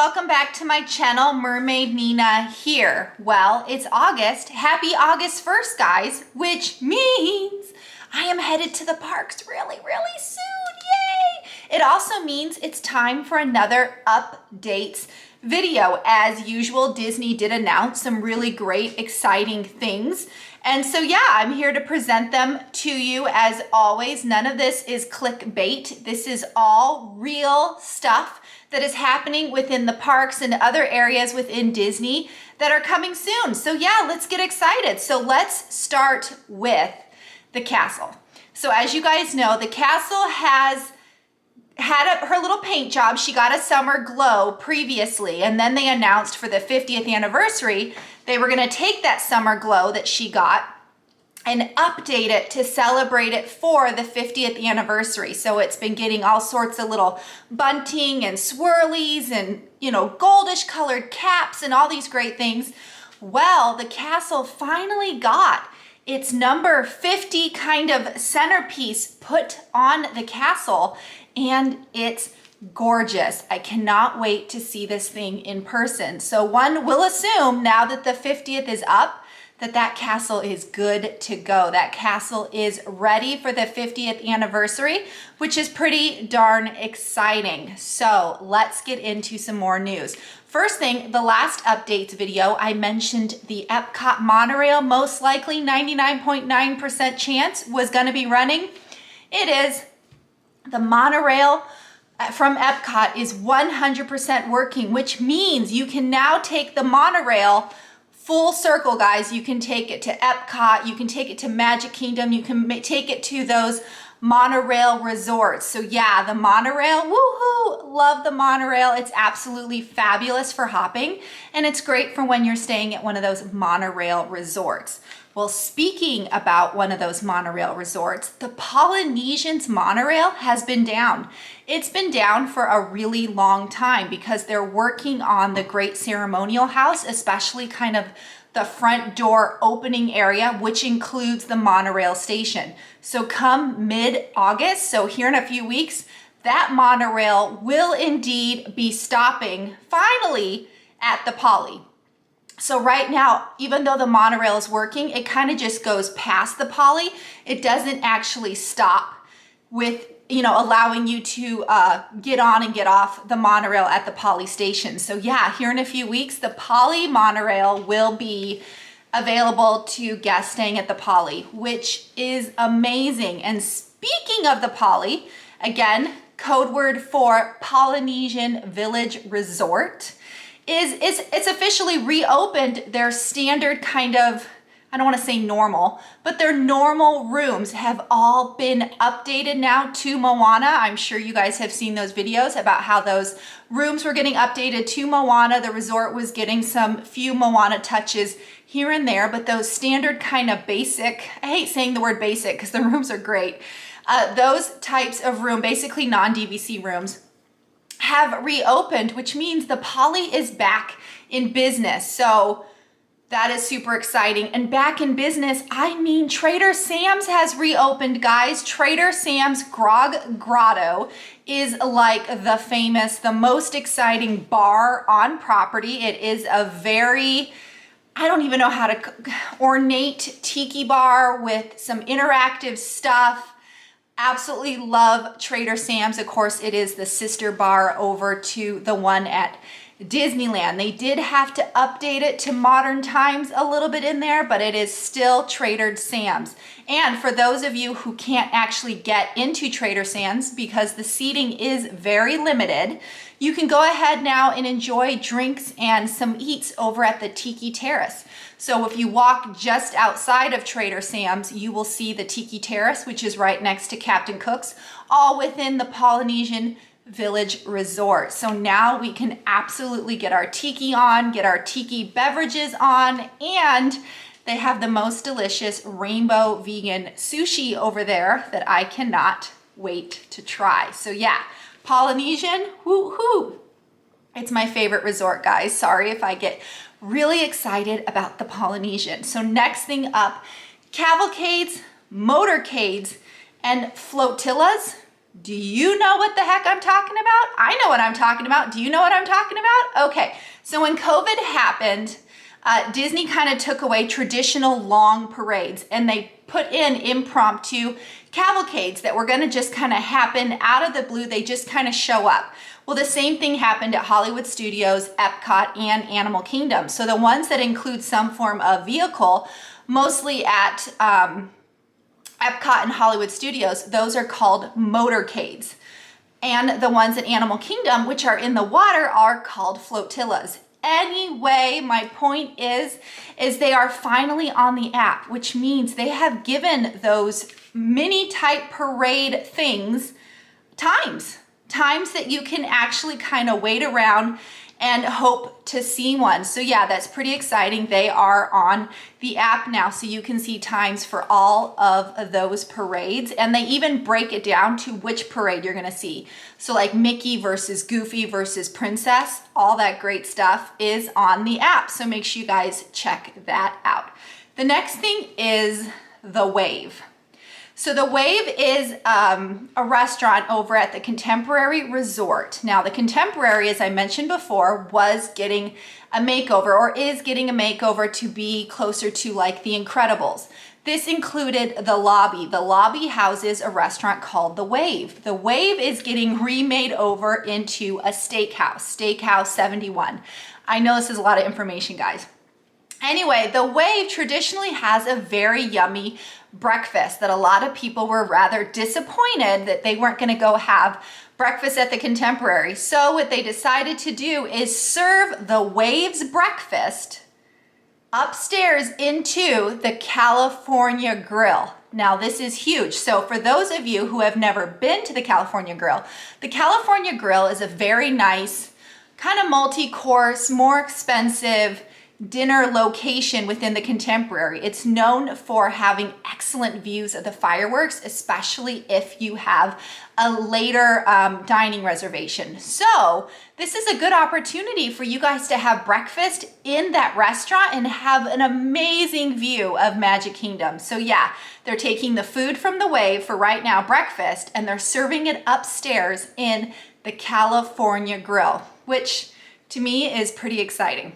welcome back to my channel. Mermaid Nina here. Well, it's August. Happy August 1st, guys, which means I am headed to the parks really soon. Yay! It also means it's time for another updates video. As usual, Disney did announce some really great, exciting things. And so yeah, I'm here to present them to you as always. None of this is clickbait. This is all real stuff that is happening within the parks and other areas within Disney that are coming soon. So yeah, let's get excited. So let's start with the castle. So as you guys know, the castle has had her little paint job. She got a summer glow previously, and then they announced for the 50th anniversary, they were gonna take that summer glow that she got and update it to celebrate it for the 50th anniversary. So it's been getting all sorts of little bunting and swirlies and, you know, goldish colored caps and all these great things. Well, the castle finally got its number 50 kind of centerpiece put on the castle, and it's gorgeous. I cannot wait to see this thing in person. So one will assume now that the 50th is up, that castle is good to go. That castle is ready for the 50th anniversary, which is pretty darn exciting. So let's get into some more news. First thing, the last updates video, I mentioned the Epcot monorail, most likely 99.9% chance was gonna be running. It is. The monorail from Epcot is 100% working, which means you can now take the monorail full circle, guys. You can take it to Epcot, you can take it to Magic Kingdom, you can take it to those monorail resorts. So yeah, the monorail, woohoo, love the monorail. It's absolutely fabulous for hopping, and it's great for when you're staying at one of those monorail resorts. Well, speaking about one of those monorail resorts, the Polynesian's monorail has been down. It's been down for a really long time because they're working on the Great Ceremonial House, especially kind of the front door opening area, which includes the monorail station. So come mid-August, so here in a few weeks, that monorail will indeed be stopping finally at the Poly. So right now, even though the monorail is working, it kind of just goes past the Poly. It doesn't actually stop with, you know, allowing you to get on and get off the monorail at the Poly station. So yeah, here in a few weeks, the Poly monorail will be available to guests staying at the Poly, which is amazing. And speaking of the Poly, again, code word for Polynesian Village Resort, it's officially reopened their standard kind of, I don't want to say normal, but their normal rooms have all been updated now to Moana. I'm sure you guys have seen those videos about how those rooms were getting updated to Moana. The resort was getting some few Moana touches here and there, but those standard kind of basic, I hate saying the word basic because the rooms are great. Those types of room, basically non-DVC rooms, have reopened, which means the Poly is back in business. So that is super exciting. And back in business, I mean, Trader Sam's has reopened, guys. Trader Sam's Grog Grotto is like the most exciting bar on property. It is a very, I don't even know how to, ornate tiki bar with some interactive stuff. Absolutely love Trader Sam's. Of course, it is the sister bar over to the one at Disneyland. They did have to update it to modern times a little bit in there, but it is still Trader Sam's. And for those of you who can't actually get into Trader Sam's because the seating is very limited, you can go ahead now and enjoy drinks and some eats over at the Tiki Terrace. So if you walk just outside of Trader Sam's, you will see the Tiki Terrace, which is right next to Captain Cook's, all within the Polynesian Village Resort. So now we can absolutely get our tiki on, get our tiki beverages on, and they have the most delicious rainbow vegan sushi over there that I cannot wait to try. So yeah, Polynesian, woo-hoo. It's my favorite resort, guys. Sorry if I get really excited about the Polynesian. So next thing up, cavalcades, motorcades, and flotillas. Do you know what the heck I'm talking about? I know what I'm talking about. Do you know what I'm talking about? Okay, so when COVID happened, Disney kind of took away traditional long parades and they put in impromptu cavalcades that were going to just kind of happen out of the blue. They just kind of show up. Well, the same thing happened at Hollywood Studios, Epcot, and Animal Kingdom. So the ones that include some form of vehicle, mostly at Epcot and Hollywood Studios, those are called motorcades. And the ones at Animal Kingdom, which are in the water, are called flotillas. Anyway, my point is they are finally on the app, which means they have given those mini type parade things times that you can actually kind of wait around and hope to see one. So yeah, that's pretty exciting. They are on the app now, so you can see times for all of those parades, and they even break it down to which parade you're gonna see. So like Mickey versus Goofy versus Princess, all that great stuff is on the app. So make sure you guys check that out. The next thing is the Wave. So the Wave is a restaurant over at the Contemporary Resort. Now the Contemporary, as I mentioned before, was getting a makeover or is getting a makeover to be closer to like the Incredibles. This included the lobby. The lobby houses a restaurant called The Wave. The Wave is getting remade over into a steakhouse, Steakhouse 71. I know this is a lot of information, guys. Anyway, The Wave traditionally has a very yummy breakfast that a lot of people were rather disappointed that they weren't going to go have breakfast at the Contemporary. So what they decided to do is serve The Wave's breakfast upstairs into the California Grill. Now this is huge. So for those of you who have never been to the California Grill is a very nice kind of multi-course, more expensive dinner location within the Contemporary. It's known for having excellent views of the fireworks, especially if you have a later dining reservation. So this is a good opportunity for you guys to have breakfast in that restaurant and have an amazing view of Magic Kingdom. So yeah, they're taking the food from the Wave for right now, breakfast, and they're serving it upstairs in the California Grill, which to me is pretty exciting.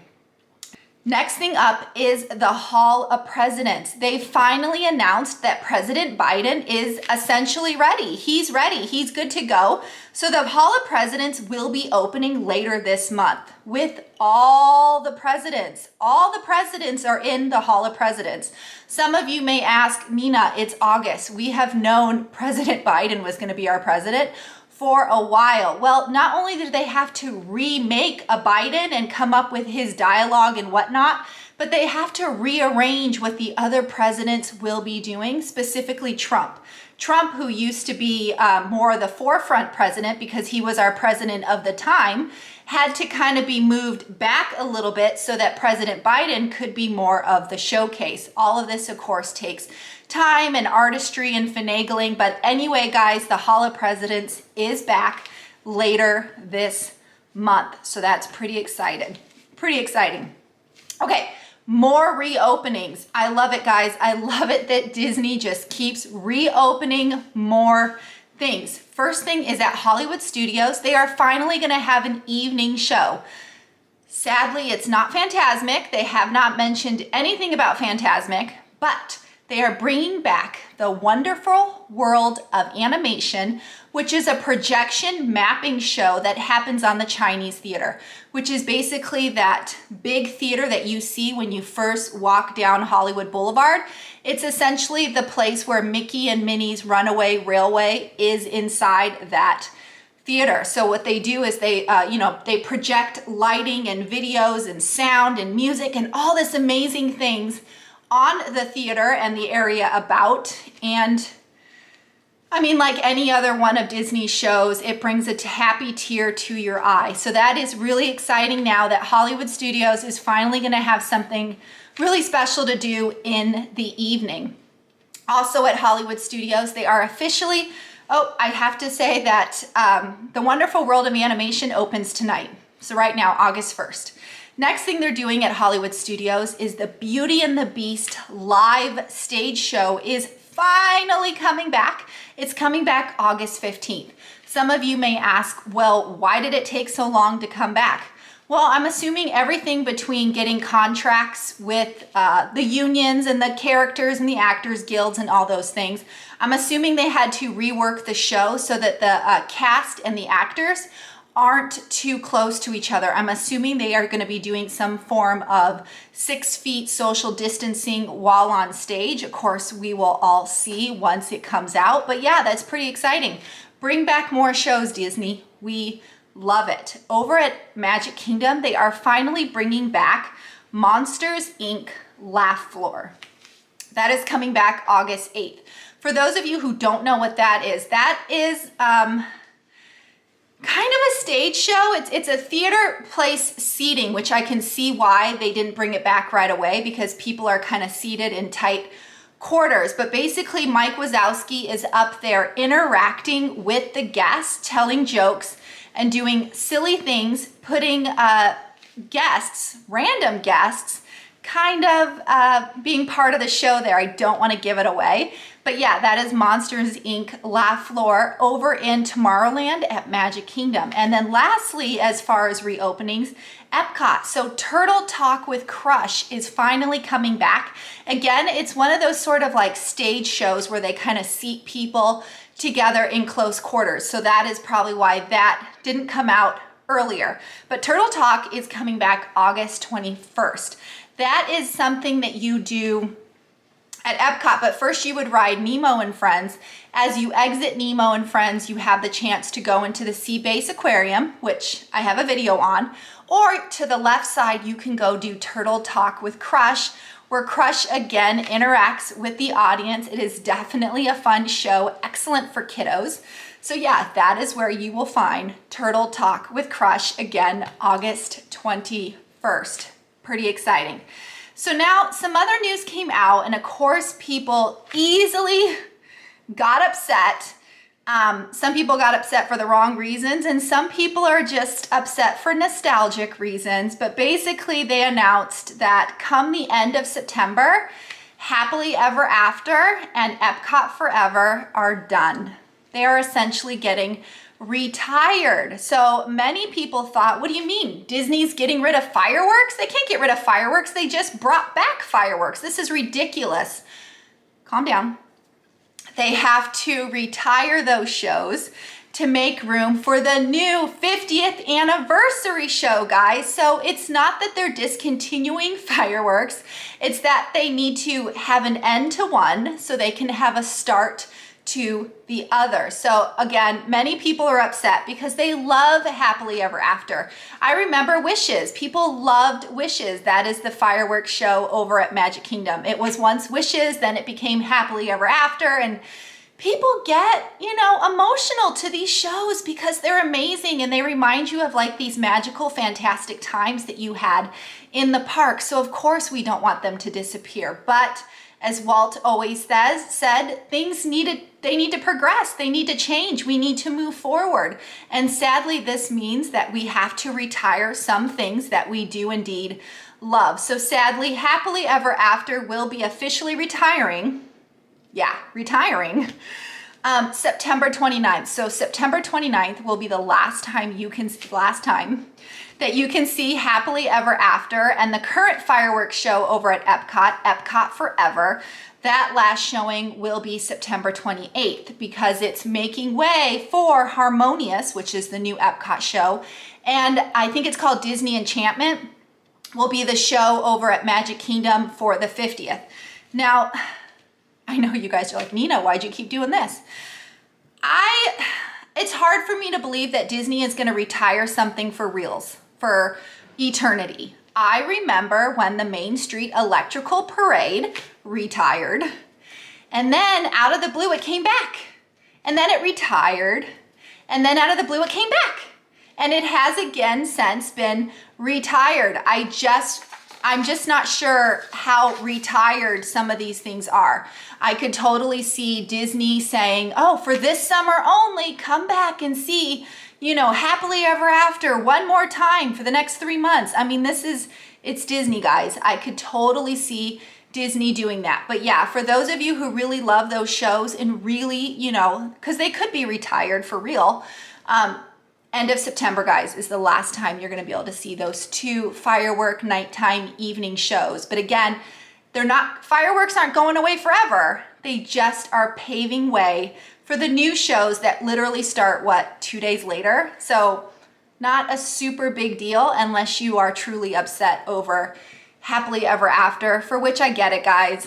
Next thing up is the Hall of Presidents. They finally announced that President Biden is essentially ready. He's ready. He's good to go. So the Hall of Presidents will be opening later this month with all the presidents. All the presidents are in the Hall of Presidents. Some of you may ask, Nina, it's August. We have known President Biden was going to be our president for a while. Well, not only did they have to remake a Biden and come up with his dialogue and whatnot, but they have to rearrange what the other presidents will be doing, specifically Trump. Trump, who used to be more the forefront president because he was our president of the time, had to kind of be moved back a little bit so that President Biden could be more of the showcase. All of this, of course, takes time and artistry and finagling. But anyway, guys, the Hall of Presidents is back later this month. So that's pretty exciting. Pretty exciting. Okay, more reopenings. I love it, guys. I love it that Disney just keeps reopening more things. First thing is at Hollywood Studios. They are finally going to have an evening show. Sadly, it's not Fantasmic. They have not mentioned anything about Fantasmic, but they are bringing back the Wonderful World of Animation, which is a projection mapping show that happens on the Chinese Theater, which is basically that big theater that you see when you first walk down Hollywood Boulevard. It's essentially the place where Mickey and Minnie's Runaway Railway is inside that theater. So what they do is they project lighting and videos and sound and music and all this amazing things on the theater and the area about. And I mean, like any other one of Disney's shows, it brings a happy tear to your eye. So that is really exciting now that Hollywood Studios is finally going to have something really special to do in the evening. Also at Hollywood Studios, they are officially, I have to say that the Wonderful World of Animation opens tonight. So right now, August 1st. Next thing they're doing at Hollywood Studios is the Beauty and the Beast live stage show is finally coming back. It's coming back August 15th. Some of you may ask, well, why did it take so long to come back? Well, I'm assuming everything between getting contracts with the unions and the characters and the actors guilds and all those things. I'm assuming they had to rework the show so that the cast and the actors aren't too close to each other. I'm assuming they are going to be doing some form of 6 feet social distancing while on stage. Of course, we will all see once it comes out. But yeah, that's pretty exciting. Bring back more shows, Disney. We love it. Over at Magic Kingdom, they are finally bringing back Monsters, Inc. Laugh Floor. That is coming back August 8th. For those of you who don't know what that is kind of a stage show. It's a theater place seating, which I can see why they didn't bring it back right away, because people are kind of seated in tight quarters. But basically, Mike Wazowski is up there interacting with the guests, telling jokes and doing silly things, putting guests, random guests, kind of being part of the show there. I don't want to give it away. But yeah, that is Monsters, Inc. Laugh Floor over in Tomorrowland at Magic Kingdom. And then lastly, as far as reopenings, Epcot. So Turtle Talk with Crush is finally coming back. Again, it's one of those sort of like stage shows where they kind of seat people together in close quarters. So that is probably why that didn't come out earlier. But Turtle Talk is coming back August 21st. That is something that you do at Epcot, but first you would ride Nemo and Friends. As you exit Nemo and Friends, you have the chance to go into the Sea Base Aquarium, which I have a video on, or to the left side, you can go do Turtle Talk with Crush, where Crush again interacts with the audience. It is definitely a fun show, excellent for kiddos. So yeah, that is where you will find Turtle Talk with Crush again, August 21st. Pretty exciting. So now some other news came out, and of course people easily got upset. Some people got upset for the wrong reasons, and some people are just upset for nostalgic reasons. But basically they announced that come the end of September, Happily Ever After and Epcot Forever are done. They are essentially getting retired. So many people thought, what do you mean? Disney's getting rid of fireworks? They can't get rid of fireworks. They just brought back fireworks. This is ridiculous. Calm down. They have to retire those shows to make room for the new 50th anniversary show, guys. So it's not that they're discontinuing fireworks. It's that they need to have an end to one so they can have a start to the other. So again, many people are upset because they love Happily Ever After. I remember Wishes. People loved Wishes. That is the fireworks show over at Magic Kingdom. It was once Wishes, then it became Happily Ever After, and people get, emotional to these shows because they're amazing and they remind you of like these magical, fantastic times that you had in the park. So of course we don't want them to disappear. But as Walt always said, things need to progress. They need to change. We need to move forward. And sadly, this means that we have to retire some things that we do indeed love. So sadly, Happily Ever After will be officially retiring. Yeah, retiring. September 29th. So September 29th will be the last time that you can see Happily Ever After. And the current fireworks show over at Epcot Forever, that last showing will be September 28th because it's making way for Harmonious, which is the new Epcot show. And I think it's called Disney Enchantment, will be the show over at Magic Kingdom for the 50th. Now, I know you guys are like, Nina, why'd you keep doing this? It's hard for me to believe that Disney is going to retire something for reals, for eternity. I remember when the Main Street Electrical Parade retired, and then out of the blue it came back, and then it retired, and then out of the blue it came back, and it has again since been retired. I'm just not sure how retired some of these things are. I could totally see Disney saying, oh, for this summer only, come back and see, Happily Ever After one more time for the next 3 months. I mean, it's Disney, guys. I could totally see Disney doing that. But yeah, for those of you who really love those shows and really, you know, because they could be retired for real, end of September, guys, is the last time you're gonna be able to see those 2 firework nighttime evening shows. But again, fireworks aren't going away forever. They just are paving way for the new shows that literally start, what, 2 days later? So not a super big deal unless you are truly upset over Happily Ever After, for which I get it, guys.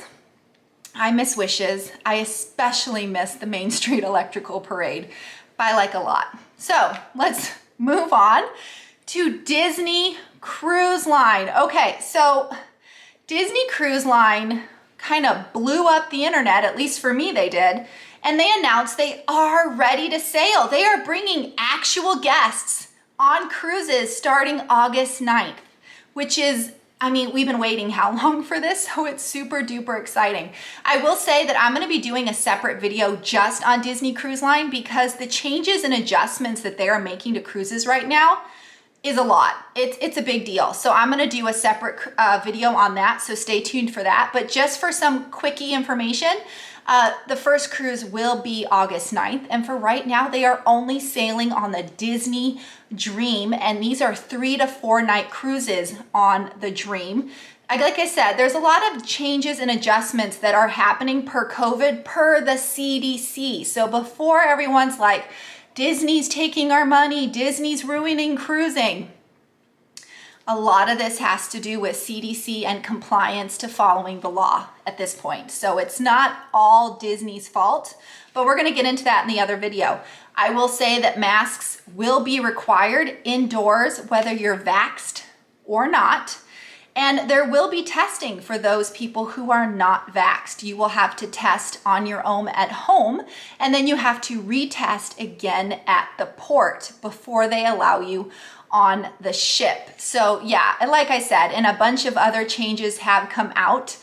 I miss Wishes. I especially miss the Main Street Electrical Parade by like a lot. So let's move on to Disney Cruise Line. Okay, so Disney Cruise Line kind of blew up the internet, at least for me they did, and they announced they are ready to sail. They are bringing actual guests on cruises starting August 9th, which is, I mean, we've been waiting how long for this? So it's super duper exciting. I will say that I'm gonna be doing a separate video just on Disney Cruise Line because the changes and adjustments that they are making to cruises right now is a lot. It's a big deal. So I'm gonna do a separate video on that, so stay tuned for that. But just for some quickie information, the first cruise will be August 9th. And for right now, they are only sailing on the Disney Dream. And these are 3 to 4 night cruises on the Dream. Like I said, there's a lot of changes and adjustments that are happening per COVID, per the CDC. So before everyone's like, Disney's taking our money, Disney's ruining cruising. A lot of this has to do with CDC and compliance to following the law at this point. So it's not all Disney's fault, but we're gonna get into that in the other video. I will say that masks will be required indoors, whether you're vaxxed or not. And there will be testing for those people who are not vaxxed. You will have to test on your own at home, and then you have to retest again at the port before they allow you on the ship. So yeah, and like I said, and a bunch of other changes have come out.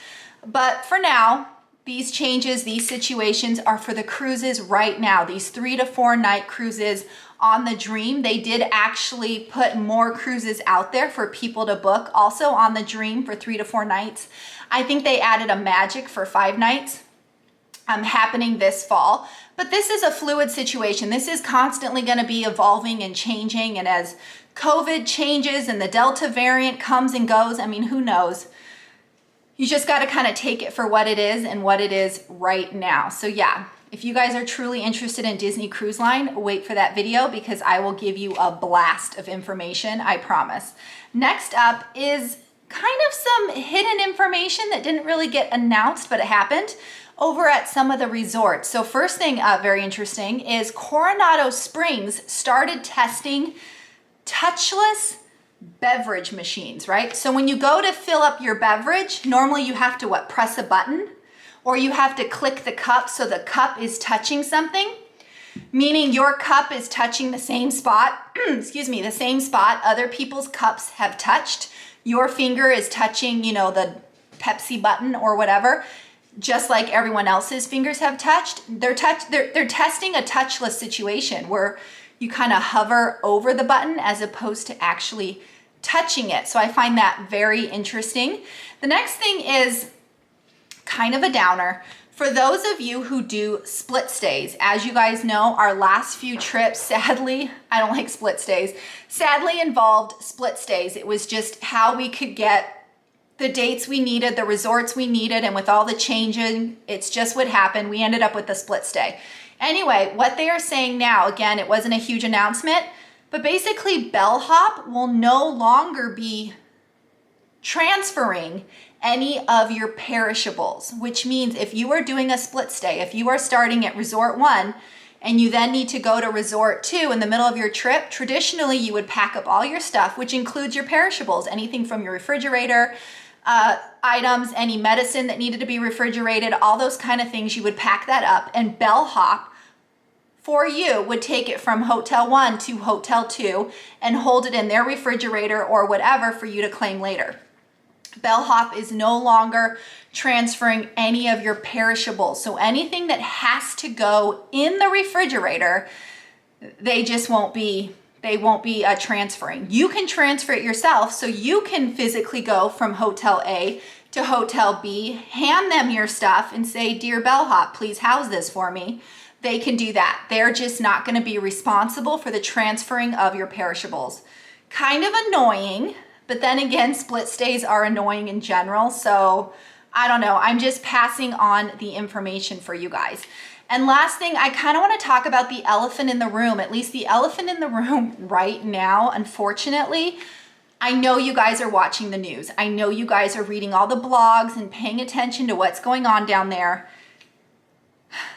But for now, these changes, these situations are for the cruises right now. These 3 to 4 night cruises on the Dream. They did actually put more cruises out there for people to book also on the Dream for 3 to 4 nights. I think they added a Magic for 5 nights happening this fall. But this is a fluid situation. This is constantly going to be evolving and changing. And as COVID changes and the Delta variant comes and goes, I mean, who knows? You just got to kind of take it for what it is and what it is right now. So yeah, if you guys are truly interested in Disney Cruise Line, wait for that video because I will give you a blast of information, I promise. Next up is kind of some hidden information that didn't really get announced, but it happened over at some of the resorts. So first thing very interesting is Coronado Springs started testing touchless beverage machines, right? So when you go to fill up your beverage, normally you have to press a button, or you have to click the cup so the cup is touching something, meaning your cup is touching the same spot, excuse me, the same spot other people's cups have touched. Your finger is touching, you know, the Pepsi button or whatever, just like everyone else's fingers have touched. They're testing a touchless situation where you kind of hover over the button as opposed to actually touching it. So I find that very interesting. The next thing is kind of a downer. For those of you who do split stays, as you guys know, our last few trips, sadly, I don't like split stays, sadly involved split stays. It was just how we could get the dates we needed, the resorts we needed, and with all the changing, it's just what happened. We ended up with the split stay. Anyway, what they are saying now, again, it wasn't a huge announcement, but basically Bellhop will no longer be transferring any of your perishables, which means if you are doing a split stay, if you are starting at Resort 1 and you then need to go to Resort 2 in the middle of your trip, traditionally you would pack up all your stuff, which includes your perishables, anything from your refrigerator, items, any medicine that needed to be refrigerated, all those kind of things, you would pack that up, and Bellhop for you would take it from Hotel 1 to Hotel 2 and hold it in their refrigerator or whatever for you to claim later. Bellhop is no longer transferring any of your perishables. So anything that has to go in the refrigerator, they won't be transferring. You can transfer it yourself, so you can physically go from Hotel A to Hotel B, hand them your stuff and say, "Dear bellhop, please house this for me." They can do that. They're just not going to be responsible for the transferring of your perishables. Kind of annoying, but then again, split stays are annoying in general. So I don't know. I'm just passing on the information for you guys. And last thing, I kind of want to talk about the elephant in the room, at least the elephant in the room right now, unfortunately. I know you guys are watching the news. I know you guys are reading all the blogs and paying attention to what's going on down there.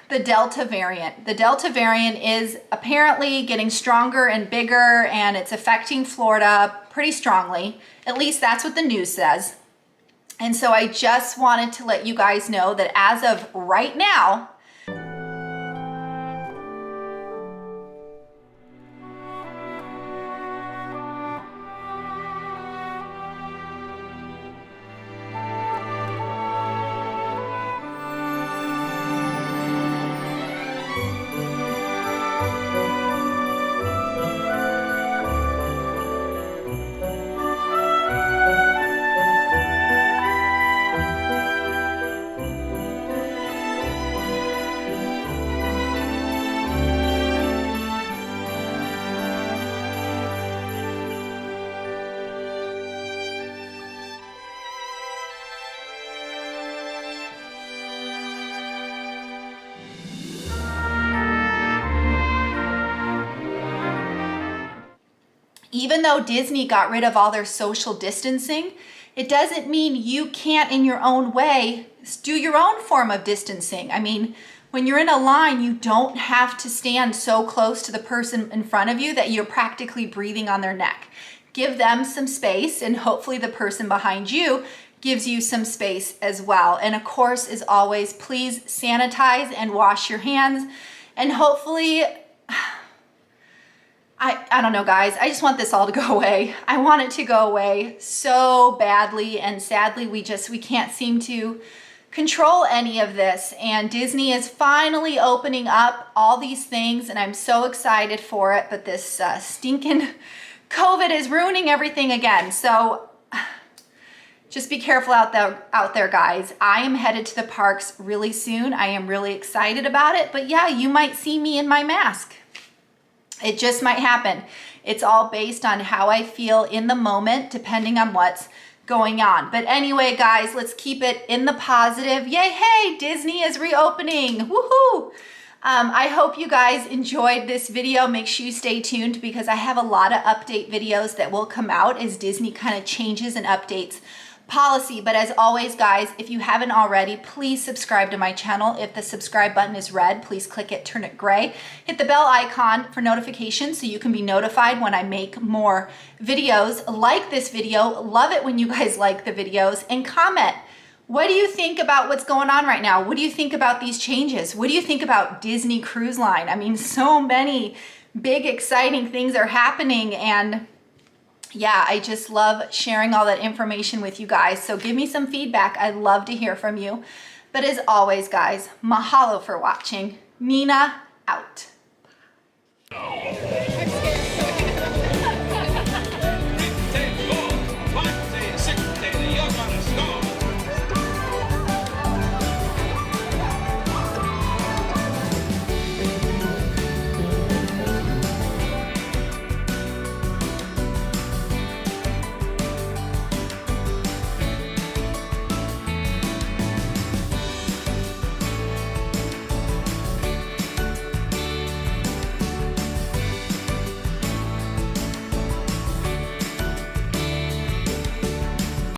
The Delta variant. The Delta variant is apparently getting stronger and bigger, and it's affecting Florida pretty strongly. At least that's what the news says. And so I just wanted to let you guys know that as of right now, even though Disney got rid of all their social distancing, it doesn't mean you can't, in your own way, do your own form of distancing. I mean, when you're in a line, you don't have to stand so close to the person in front of you that you're practically breathing on their neck. Give them some space, and hopefully the person behind you gives you some space as well. And of course, as always, please sanitize and wash your hands. And hopefully, I don't know, guys. I just want this all to go away. I want it to go away so badly, and sadly, we can't seem to control any of this. And Disney is finally opening up all these things, and I'm so excited for it. But this stinking COVID is ruining everything again. So just be careful out there, guys. I am headed to the parks really soon. I am really excited about it. But yeah, you might see me in my mask. It just might happen. It's all based on how I feel in the moment, depending on what's going on. But anyway, guys, let's keep it in the positive. Yay, hey, Disney is reopening. Woohoo! I hope you guys enjoyed this video. Make sure you stay tuned because I have a lot of update videos that will come out as Disney kind of changes and updates policy. But as always, guys, if you haven't already, please subscribe to my channel. If the subscribe button is red, please click it, turn it gray. Hit the bell icon for notifications so you can be notified when I make more videos like this video. Love it when you guys like the videos, and comment. What do you think about what's going on right now? What do you think about these changes? What do you think about Disney Cruise Line? I mean, so many big, exciting things are happening, and yeah, I just love sharing all that information with you guys. So give me some feedback. I'd love to hear from you. But as always, guys, mahalo for watching. Nina out.